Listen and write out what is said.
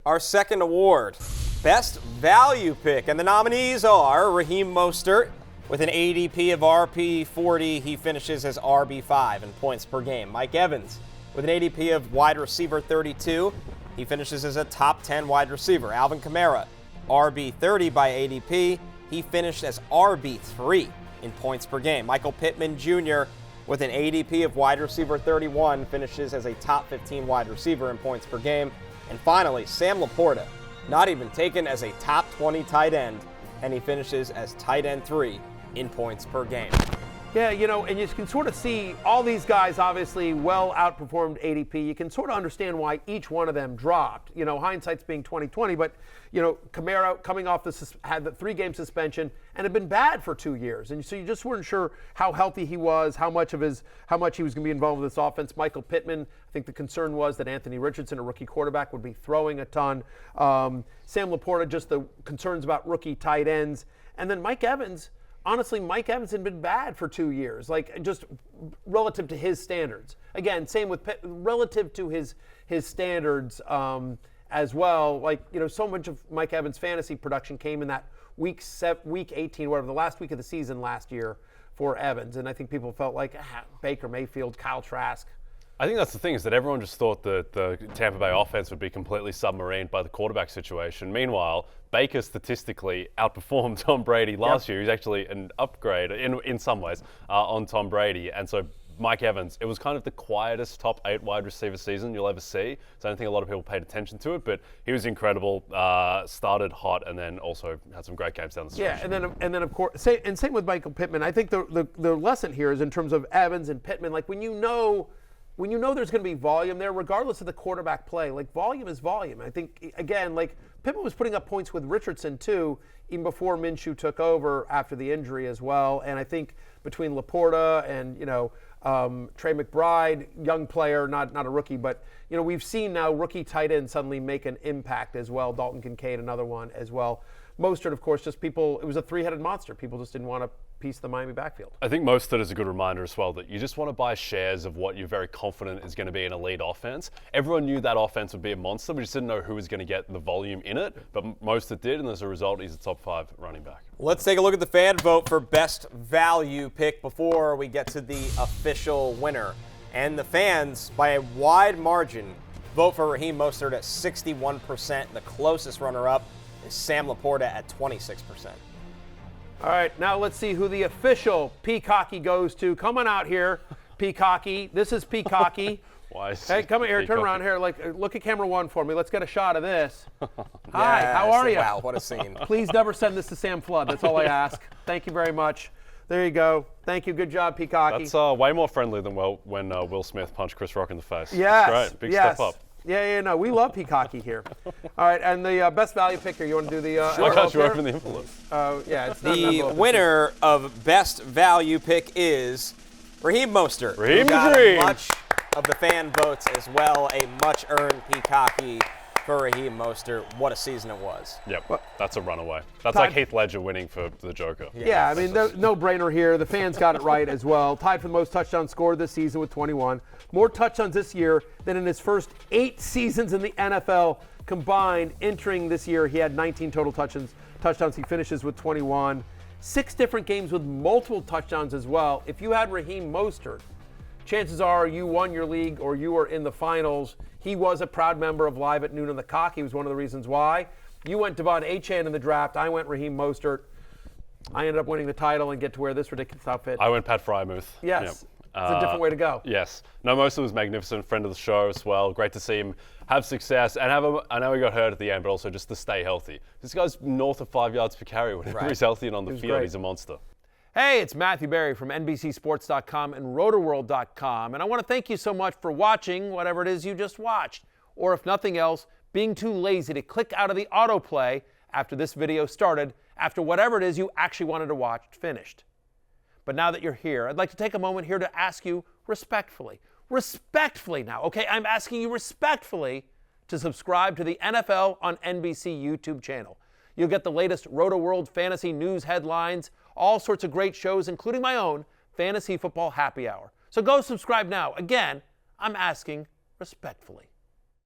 Our second award, Best Value Pick. And the nominees are Raheem Mostert with an ADP of RP40. He finishes as RB5 in points per game. Mike Evans with an ADP of wide receiver 32. He finishes as a top 10 wide receiver. Alvin Kamara, RB30 by ADP. He finished as RB3 in points per game. Michael Pittman Jr. with an ADP of wide receiver 31 finishes as a top 15 wide receiver in points per game. And finally, Sam Laporta, not even taken as a top 20 tight end, and he finishes as tight end 3 in points per game. Yeah, and you can sort of see all these guys obviously well outperformed ADP. You can sort of understand why each one of them dropped. Hindsight's being 20/20, but Kamara coming off had the 3-game suspension and had been bad for 2 years, and so you just weren't sure how healthy he was, how much he was going to be involved with this offense. Michael Pittman, I think the concern was that Anthony Richardson, a rookie quarterback, would be throwing a ton. Sam Laporta, just the concerns about rookie tight ends, and then Mike Evans. Honestly, Mike Evans had been bad for 2 years, just relative to his standards. Again, same with Pitt, relative to his standards as well. So much of Mike Evans' fantasy production came in that week 18, whatever, the last week of the season last year for Evans. And I think people felt like Baker Mayfield, Kyle Trask. I think that's the thing, is that everyone just thought that the Tampa Bay offense would be completely submarined by the quarterback situation. Meanwhile, Baker statistically outperformed Tom Brady last year. He's actually an upgrade in some ways on Tom Brady. And so Mike Evans, it was kind of the quietest top 8 wide receiver season you'll ever see. So I don't think a lot of people paid attention to it, but he was incredible, started hot, and then also had some great games down the stretch. Yeah, and then of course, same with Michael Pittman. I think the lesson here is in terms of Evans and Pittman, when you know there's going to be volume there, regardless of the quarterback play, volume is volume. I think, again, Pittman was putting up points with Richardson, too, even before Minshew took over after the injury as well. And I think between Laporta and, Trey McBride, young player, not a rookie, but, we've seen now rookie tight ends suddenly make an impact as well. Dalton Kincaid, another one as well. Mostert, of course, it was a 3-headed monster. People just didn't want to piece the Miami backfield. I think Mostert is a good reminder as well that you just want to buy shares of what you're very confident is going to be an elite offense. Everyone knew that offense would be a monster. We just didn't know who was going to get the volume in it, but Mostert did, and as a result, he's a top 5 running back. Let's take a look at the fan vote for Best Value Pick before we get to the official winner. And the fans, by a wide margin, vote for Raheem Mostert at 61%. The closest runner-up is Sam Laporta at 26%. All right, now let's see who the official Peacocky goes to. Come on out here, Peacocky. This is Peacocky. Hey, come here, turn around here. Look at camera 1 for me. Let's get a shot of this. Hi, how are you? Wow, what a scene. Please never send this to Sam Flood. That's all I ask. Thank you very much. There you go. Thank you. Good job, Peacocky. That's way more friendly than when Will Smith punched Chris Rock in the face. Yes. That's great. Big step up. Yeah, no, we love Peacocky here. All right, and the best value picker, you want to do the I got you open the envelope. Yeah, it's the winner of Best Value Pick is Raheem Mostert. Raheem who got Dream. much of the fan votes as well. A much-earned Peacocky for Raheem Mostert. What a season it was. Yep, that's a runaway. That's like Heath Ledger winning for the Joker. Yeah, I mean, no-brainer here. The fans got it right as well. Tied for the most touchdowns scored this season with 21. More touchdowns this year than in his first 8 seasons in the NFL combined. Entering this year, he had 19 total touchdowns. He finishes with 21. 6 different games with multiple touchdowns as well. If you had Raheem Mostert, chances are you won your league or you were in the finals. He was a proud member of Live at Noon on the Cock. He was one of the reasons why. You went Devon Achane in the draft. I went Raheem Mostert. I ended up winning the title and get to wear this ridiculous outfit. I went Pat Frymouth. Yes. Yep. It's a different way to go. Yes. No, Mostert was magnificent, friend of the show as well. Great to see him have success and I know he got hurt at the end, but also just to stay healthy. This guy's north of 5 yards per carry whenever he's healthy and on the field. Great. He's a monster. Hey, it's Matthew Berry from NBCSports.com and RotoWorld.com, and I want to thank you so much for watching whatever it is you just watched, or if nothing else, being too lazy to click out of the autoplay after this video started, after whatever it is you actually wanted to watch finished. But now that you're here, I'd like to take a moment here to ask you respectfully now, okay? I'm asking you respectfully to subscribe to the NFL on NBC YouTube channel. You'll get the latest RotoWorld fantasy news headlines, all sorts of great shows, including my own Fantasy Football Happy Hour. So go subscribe now. Again, I'm asking respectfully.